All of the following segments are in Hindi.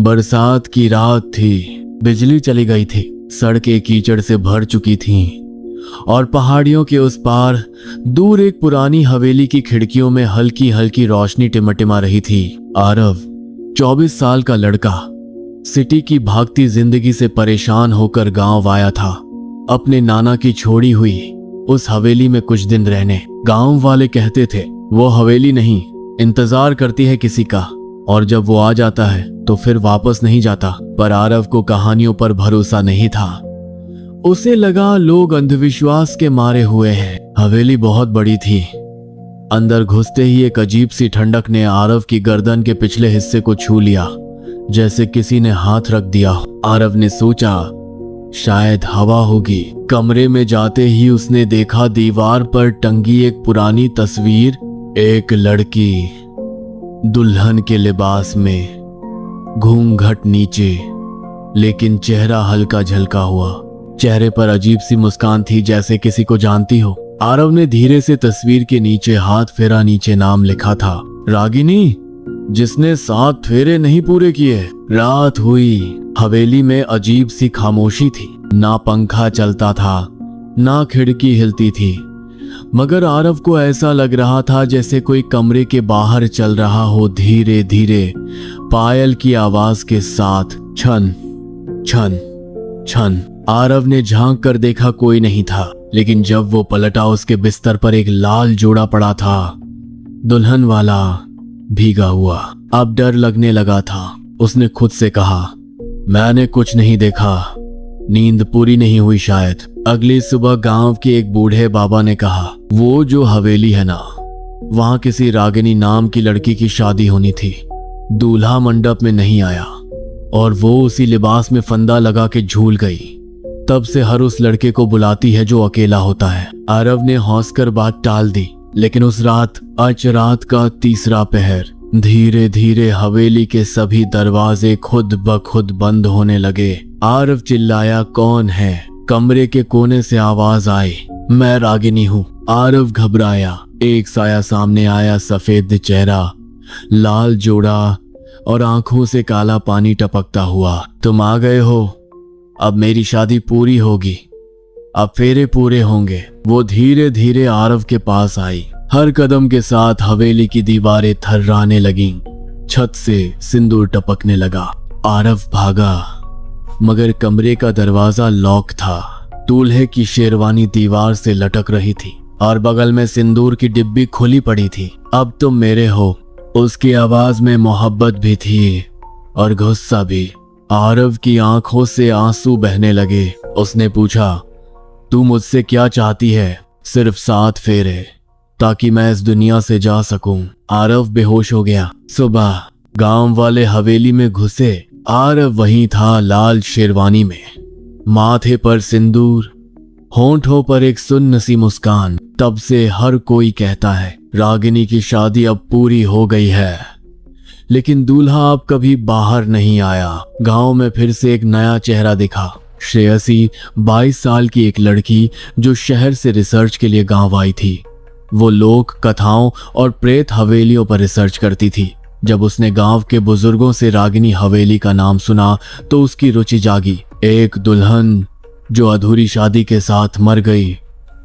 बरसात की रात थी, बिजली चली गई थी, सड़कें कीचड़ से भर चुकी थीं और पहाड़ियों के उस पार दूर एक पुरानी हवेली की खिड़कियों में हल्की हल्की रोशनी टिमटिमा रही थी। आरव 24 साल का लड़का सिटी की भागती जिंदगी से परेशान होकर गांव आया था, अपने नाना की छोड़ी हुई उस हवेली में कुछ दिन रहने। गांव वाले कहते थे वो हवेली नहीं, इंतजार करती है किसी का, और जब वो आ जाता है तो फिर वापस नहीं जाता। पर आरव को कहानियों पर भरोसा नहीं था। उसे लगा लोग अंधविश्वास के मारे हुए हैं। हवेली बहुत बड़ी थी। अंदर घुसते ही एक अजीब सी ठंडक ने आरव की गर्दन के पिछले हिस्से को छू लिया, जैसे किसी ने हाथ रख दिया। आरव ने सोचा शायद हवा होगी। कमरे में जाते ही उसने देखा दीवार पर टंगी एक पुरानी तस्वीर। एक लड़की दुल्हन के लिबास में, घूंघट नीचे, लेकिन चेहरा हल्का झलका हुआ। चेहरे पर अजीब सी मुस्कान थी, जैसे किसी को जानती हो। आरव ने धीरे से तस्वीर के नीचे हाथ फेरा। नीचे नाम लिखा था, रागिनी, जिसने 7 फेरे नहीं पूरे किए। रात हुई। हवेली में अजीब सी खामोशी थी। ना पंखा चलता था, ना खिड़की हिलती थी, मगर आरव को ऐसा लग रहा था जैसे कोई कमरे के बाहर चल रहा हो, धीरे धीरे, पायल की आवाज के साथ। छन छन छन। आरव ने झांक कर देखा, कोई नहीं था, लेकिन जब वो पलटा, उसके बिस्तर पर एक लाल जोड़ा पड़ा था, दुल्हन वाला, भीगा हुआ। अब डर लगने लगा था। उसने खुद से कहा, मैंने कुछ नहीं देखा, नींद पूरी नहीं हुई शायद। अगली सुबह गांव के एक बूढ़े बाबा ने कहा, वो जो हवेली है ना, वहां किसी रागिनी नाम की लड़की की शादी होनी थी। दूल्हा मंडप में नहीं आया और वो उसी लिबास में फंदा लगा के झूल गई। तब से हर उस लड़के को बुलाती है जो अकेला होता है। आरव ने हौस कर बात टाल दी, लेकिन उस रात, आज रात का तीसरा पहर, धीरे धीरे हवेली के सभी दरवाजे खुद ब खुद बंद होने लगे। आरव चिल्लाया, कौन है? कमरे के कोने से आवाज आई, मैं रागिनी हूँ। आरव घबराया। एक साया सामने आया, सफेद चेहरा, लाल जोड़ा और आंखों से काला पानी टपकता हुआ। तुम आ गए हो, अब मेरी शादी पूरी होगी, अब फेरे पूरे होंगे। वो धीरे धीरे आरव के पास आई। हर कदम के साथ हवेली की दीवारें थर्राने लगीं, छत से सिंदूर टपकने लगा। आरव भागा, मगर कमरे का दरवाजा लॉक था। दूल्हे की शेरवानी दीवार से लटक रही थी और बगल में सिंदूर की डिब्बी खुली पड़ी थी। अब तुम मेरे हो। उसकी आवाज में मोहब्बत भी थी और गुस्सा भी। आरव की आंखों से आंसू बहने लगे। उसने पूछा, तू मुझसे क्या चाहती है? सिर्फ 7 फेरे, ताकि मैं इस दुनिया से जा सकूं। आरव बेहोश हो गया। सुबह गांव वाले हवेली में घुसे। आरव वहीं था, लाल शेरवानी में, माथे पर सिंदूर, होंठों पर एक सुन्न सी मुस्कान। तब से हर कोई कहता है रागिनी की शादी अब पूरी हो गई है, लेकिन दूल्हा अब कभी बाहर नहीं आया। गांव में फिर से एक नया चेहरा दिखा। श्रेयसी, 22 साल की एक लड़की जो शहर से रिसर्च के लिए गांव आई थी। वो लोक कथाओं और प्रेत हवेलियों पर रिसर्च करती थी। जब उसने गांव के बुजुर्गों से रागिनी हवेली का नाम सुना तो उसकी रुचि जागी। एक दुल्हन जो अधूरी शादी के साथ मर गई,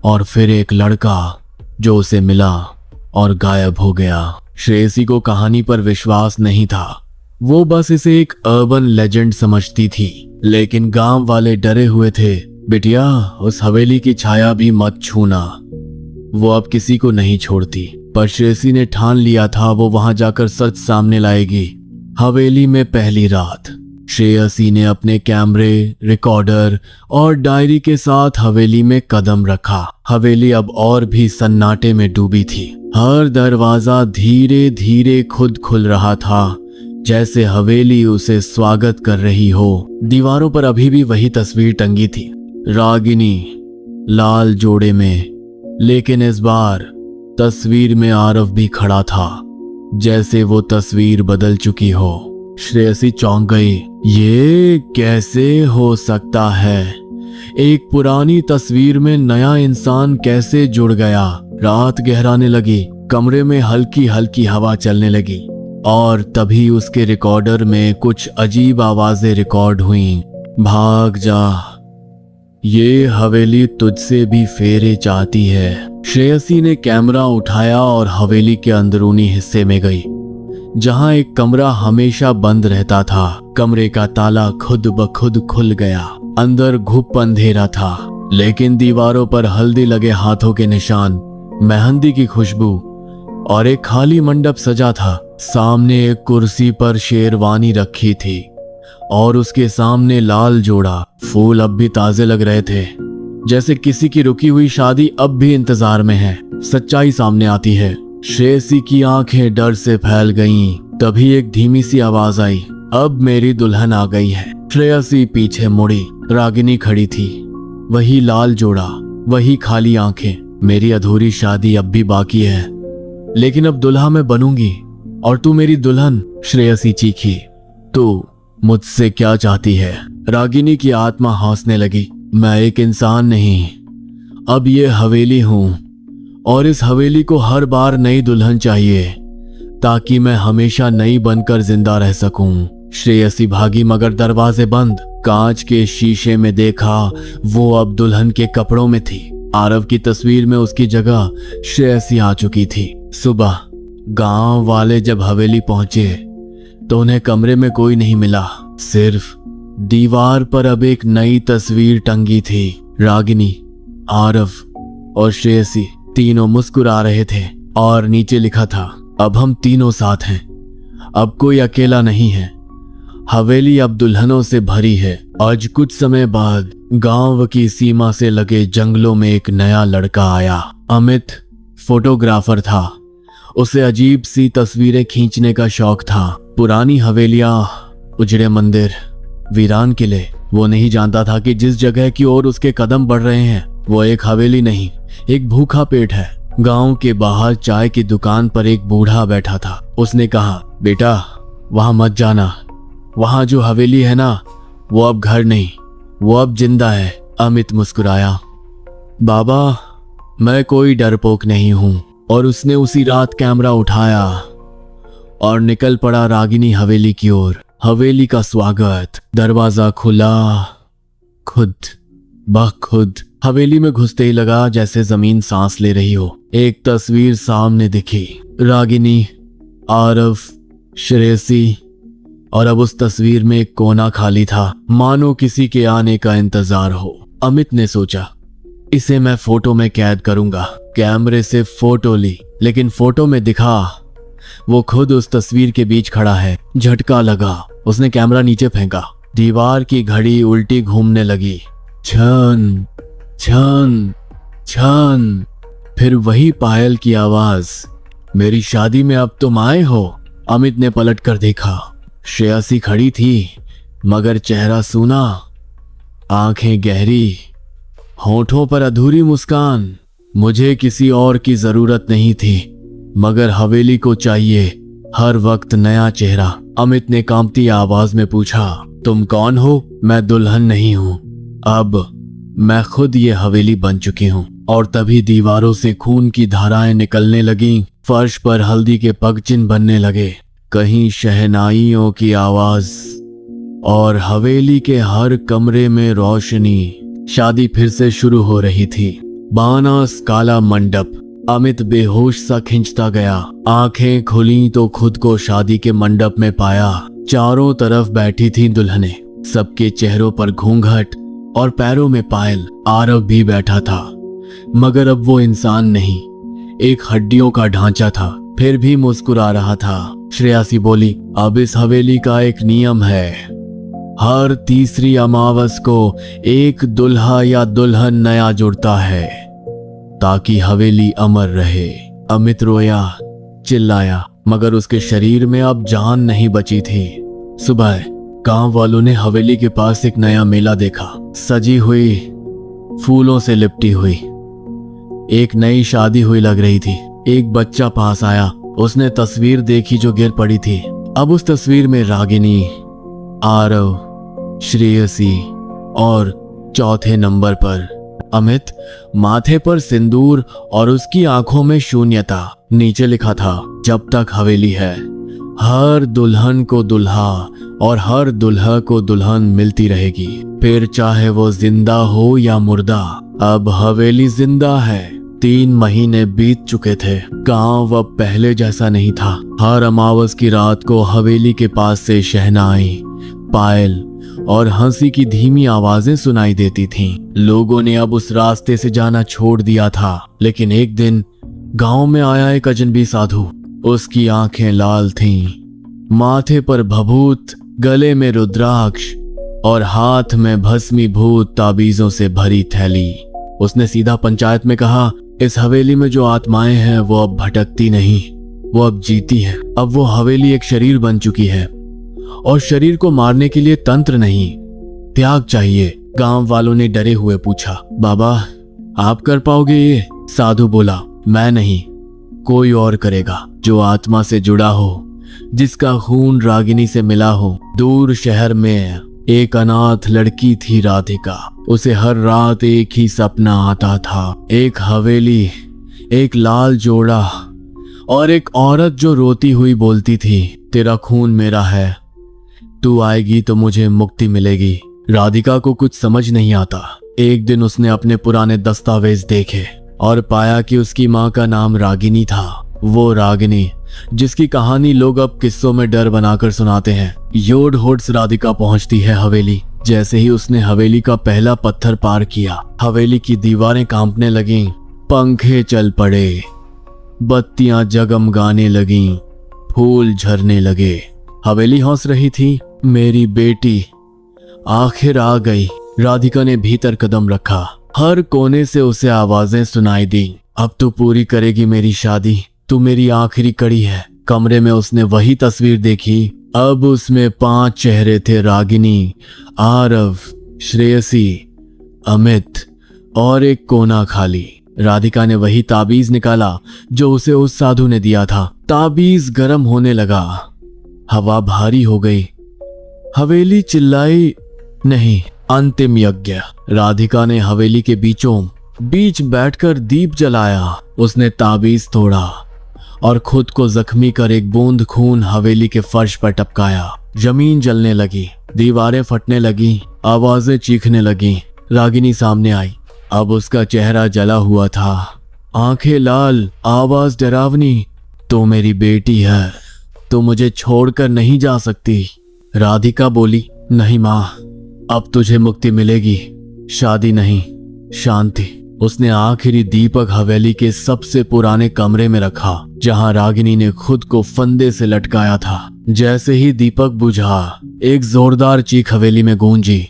और फिर एक लड़का जो उसे मिला और गायब हो गया। श्रेयसी को कहानी पर विश्वास नहीं था। वो बस इसे एक अर्बन लेजेंड समझती थी, लेकिन गांव वाले डरे हुए थे। बिटिया, उस हवेली की छाया भी मत छूना, वो अब किसी को नहीं छोड़ती। पर श्रेयसी ने ठान लिया था वो वहां जाकर सच सामने लाएगी। हवेली में पहली रात। श्रेयसी ने अपने कैमरे, रिकॉर्डर और डायरी के साथ हवेली में कदम रखा। हवेली अब और भी सन्नाटे में डूबी थी। हर दरवाजा धीरे धीरे खुद खुल रहा था, जैसे हवेली उसे स्वागत कर रही हो। दीवारों पर अभी भी वही तस्वीर टंगी थी, रागिनी, लाल जोड़े में, लेकिन इस बार तस्वीर में आरव भी खड़ा था, जैसे वो तस्वीर बदल चुकी हो। श्रेयसी चौंक गई। ये कैसे हो सकता है? एक पुरानी तस्वीर में नया इंसान कैसे जुड़ गया? रात गहराने लगी। कमरे में हल्की हल्की हवा चलने लगी और तभी उसके रिकॉर्डर में कुछ अजीब आवाजें रिकॉर्ड हुईं। भाग जा, ये हवेली तुझसे भी फेरे चाहती है। श्रेयसी ने कैमरा उठाया और हवेली के अंदरूनी हिस्से में गई, जहां एक कमरा हमेशा बंद रहता था। कमरे का ताला खुद ब खुद खुल गया। अंदर घुप अंधेरा था, लेकिन दीवारों पर हल्दी लगे हाथों के निशान, मेहंदी की खुशबू और एक खाली मंडप सजा था। सामने एक कुर्सी पर शेरवानी रखी थी और उसके सामने लाल जोड़ा। फूल अब भी ताजे लग रहे थे, जैसे किसी की रुकी हुई शादी अब भी इंतजार में है। सच्चाई सामने आती है। श्रेयसी की आंखें डर से फैल गईं। तभी एक धीमी सी आवाज आई, अब मेरी दुल्हन आ गई है। श्रेयसी पीछे मुड़ी। रागिनी खड़ी थी, वही लाल जोड़ा, वही खाली आंखें। मेरी अधूरी शादी अब भी बाकी है, लेकिन अब दुल्हा मैं बनूंगी और तू मेरी दुल्हन। श्रेयसी चीखी, तू मुझसे क्या चाहती है? रागिनी की आत्मा हंसने लगी। मैं एक इंसान नहीं, अब ये हवेली हूं और इस हवेली को हर बार नई दुल्हन चाहिए ताकि मैं हमेशा नई बनकर जिंदा रह सकूं। श्रेयसी भागी, मगर दरवाजे बंद। कांच के शीशे में देखा, वो अब दुल्हन के कपड़ों में थी। आरव की तस्वीर में उसकी जगह श्रेयसी आ चुकी थी। सुबह गांव वाले जब हवेली पहुंचे तो उन्हें कमरे में कोई नहीं मिला, सिर्फ दीवार पर अब एक नई तस्वीर टंगी थी। रागिनी, आरव और श्रेयसी तीनों मुस्कुरा रहे थे और नीचे लिखा था, अब हम तीनों साथ हैं, अब कोई अकेला नहीं है। हवेली अब दुल्हनों से भरी है। आज कुछ समय बाद गांव की सीमा से लगे जंगलों में एक नया लड़का आया। अमित फोटोग्राफर था। उसे अजीब सी तस्वीरें खींचने का शौक था। पुरानी हवेलियां, उजड़े मंदिर, वीरान किले। वो नहीं जानता था कि जिस जगह की ओर उसके कदम बढ़ रहे हैं वो एक हवेली नहीं, एक भूखा पेट है। गांव के बाहर चाय की दुकान पर एक बूढ़ा बैठा था। उसने कहा, बेटा वहां मत जाना, वहां जो हवेली है ना, वो अब घर नहीं, वो अब जिंदा है। अमित मुस्कुराया, बाबा मैं कोई डरपोक नहीं हूं। और उसने उसी रात कैमरा उठाया और निकल पड़ा रागिनी हवेली की ओर। हवेली का स्वागत। दरवाजा खुला खुद ब खुद। हवेली में घुसते ही लगा जैसे जमीन सांस ले रही हो। एक तस्वीर सामने दिखी, रागिनी, आरव, श्रेयसी, और अब उस तस्वीर में एक कोना खाली था, मानो किसी के आने का इंतजार हो। अमित ने सोचा, इसे मैं फोटो में कैद करूंगा। कैमरे से फोटो ली, लेकिन फोटो में दिखा वो खुद उस तस्वीर के बीच खड़ा है। झटका लगा, उसने कैमरा नीचे फेंका। दीवार की घड़ी उल्टी घूमने लगी। छन छन छन। फिर वही पायल की आवाज, मेरी शादी में अब तुम आए हो। अमित ने पलट कर देखा। श्रेयसी खड़ी थी, मगर चेहरा सूना, आंखें गहरी, होठों पर अधूरी मुस्कान। मुझे किसी और की जरूरत नहीं थी, मगर हवेली को चाहिए हर वक्त नया चेहरा। अमित ने कांपती आवाज में पूछा, तुम कौन हो? मैं दुल्हन नहीं हूं, अब मैं खुद ये हवेली बन चुकी हूं। और तभी दीवारों से खून की धाराएं निकलने लगीं। फर्श पर हल्दी के पगचिन्ह बनने लगे, कहीं शहनाइयों की आवाज, और हवेली के हर कमरे में रोशनी। शादी फिर से शुरू हो रही थी। बानास काला मंडप। अमित बेहोश सा खिंचता गया। आंखें खुली तो खुद को शादी के मंडप में पाया। चारों तरफ बैठी थी दुल्हनें, सबके चेहरों पर घूंघट और पैरों में पायल। आरव भी बैठा था, मगर अब वो इंसान नहीं, एक हड्डियों का ढांचा था, फिर भी मुस्कुरा रहा था। श्रेयसी बोली, अब इस हवेली का एक नियम है, हर तीसरी अमावस को एक दुल्हा या दुल्हन नया जुड़ता है ताकि हवेली अमर रहे। अमित रोया, चिल्लाया, मगर उसके शरीर में अब जान नहीं बची थी। सुबह गांव वालों ने हवेली के पास एक नया मेला देखा, सजी हुई, फूलों से लिपटी हुई। एक नई शादी हुई लग रही थी। एक बच्चा पास आया, उसने तस्वीर देखी जो गिर पड़ी थी। अब उस तस्वीर में रागिनी, आरव, श्रेयसी और चौथे नंबर पर अमित। माथे पर सिंदूर और उसकी आंखों में शून्यता। नीचे लिखा था, जब तक हवेली है हर दुल्हन को दुल्हा और हर दुल्हा को दुल्हन मिलती रहेगी, फिर चाहे वो जिंदा हो या मुर्दा। अब हवेली जिंदा है। 3 महीने बीत चुके थे। गांव अब पहले जैसा नहीं था। हर अमावस की रात को हवेली के पास से शहनाई, पायल और हंसी की धीमी आवाजें सुनाई देती थीं। लोगों ने अब उस रास्ते से जाना छोड़ दिया था। लेकिन एक दिन गांव में आया एक अजनबी साधु। उसकी आंखें लाल थीं, माथे पर भभूत, गले में रुद्राक्ष और हाथ में भस्मीभूत ताबीजों से भरी थैली। उसने सीधा पंचायत में कहा, इस हवेली में जो आत्माएं हैं वो अब भटकती नहीं, वो अब जीती हैं। अब वो हवेली एक शरीर बन चुकी है और शरीर को मारने के लिए तंत्र नहीं, त्याग चाहिए। गांव वालों ने डरे हुए पूछा, बाबा आप कर पाओगे ये? साधु बोला, मैं नहीं, कोई और करेगा, जो आत्मा से जुड़ा हो, जिसका खून रागिनी से मिला हो। दूर शहर में एक अनाथ लड़की थी राधिका। उसे हर रात एक ही सपना आता था, एक हवेली, एक लाल जोड़ा और एक औरत जो रोती हुई बोलती थी, तेरा खून मेरा है, तू आएगी तो मुझे मुक्ति मिलेगी। राधिका को कुछ समझ नहीं आता। एक दिन उसने अपने पुराने दस्तावेज देखे और पाया कि उसकी माँ का नाम रागिनी था। वो रागिनी जिसकी कहानी लोग अब किस्सों में डर बनाकर सुनाते हैं। योड होड्स राधिका पहुंचती है हवेली। जैसे ही उसने हवेली का पहला पत्थर पार किया, हवेली की दीवारें कांपने लगीं, पंखे चल पड़े, बत्तियां जगमगाने लगीं, फूल झरने लगे। हवेली हंस रही थी, मेरी बेटी आखिर आ गई। राधिका ने भीतर कदम रखा। हर कोने से उसे आवाजें सुनाई दी, अब तू पूरी करेगी मेरी शादी, तू मेरी आखिरी कड़ी है। कमरे में उसने वही तस्वीर देखी। अब उसमें 5 चेहरे थे, रागिनी, आरव, श्रेयसी, अमित और एक कोना खाली। राधिका ने वही ताबीज निकाला जो उसे उस साधु ने दिया था। ताबीज गर्म होने लगा, हवा भारी हो गई। हवेली चिल्लाई, नहीं, अंतिम यज्ञ। राधिका ने हवेली के बीच बैठकर दीप जलाया। उसने ताबीज तोड़ा और खुद को जख्मी कर एक बूंद खून हवेली के फर्श पर टपकाया। जमीन जलने लगी, दीवारें फटने लगी, आवाजें चीखने लगी। रागिनी सामने आई। अब उसका चेहरा जला हुआ था, आंखें लाल, आवाज डरावनी, तो मेरी बेटी है, तो मुझे छोड़कर नहीं जा सकती। राधिका बोली, नहीं माँ, अब तुझे मुक्ति मिलेगी, शादी नहीं, शांति। उसने आखिरी दीपक हवेली के सबसे पुराने कमरे में रखा, जहां रागिनी ने खुद को फंदे से लटकाया था। जैसे ही दीपक बुझा, एक जोरदार चीख हवेली में गूंजी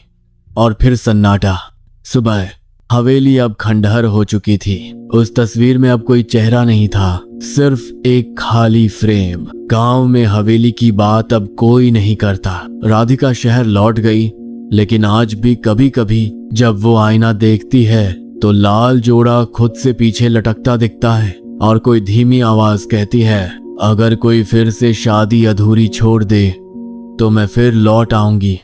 और फिर सन्नाटा। सुबह हवेली अब खंडहर हो चुकी थी। उस तस्वीर में अब कोई चेहरा नहीं था, सिर्फ एक खाली फ्रेम। गांव में हवेली की बात अब कोई नहीं करता। राधिका शहर लौट गई, लेकिन आज भी कभी कभी जब वो आईना देखती है तो लाल जोड़ा खुद से पीछे लटकता दिखता है और कोई धीमी आवाज कहती है, अगर कोई फिर से शादी अधूरी छोड़ दे तो मैं फिर लौट आऊंगी।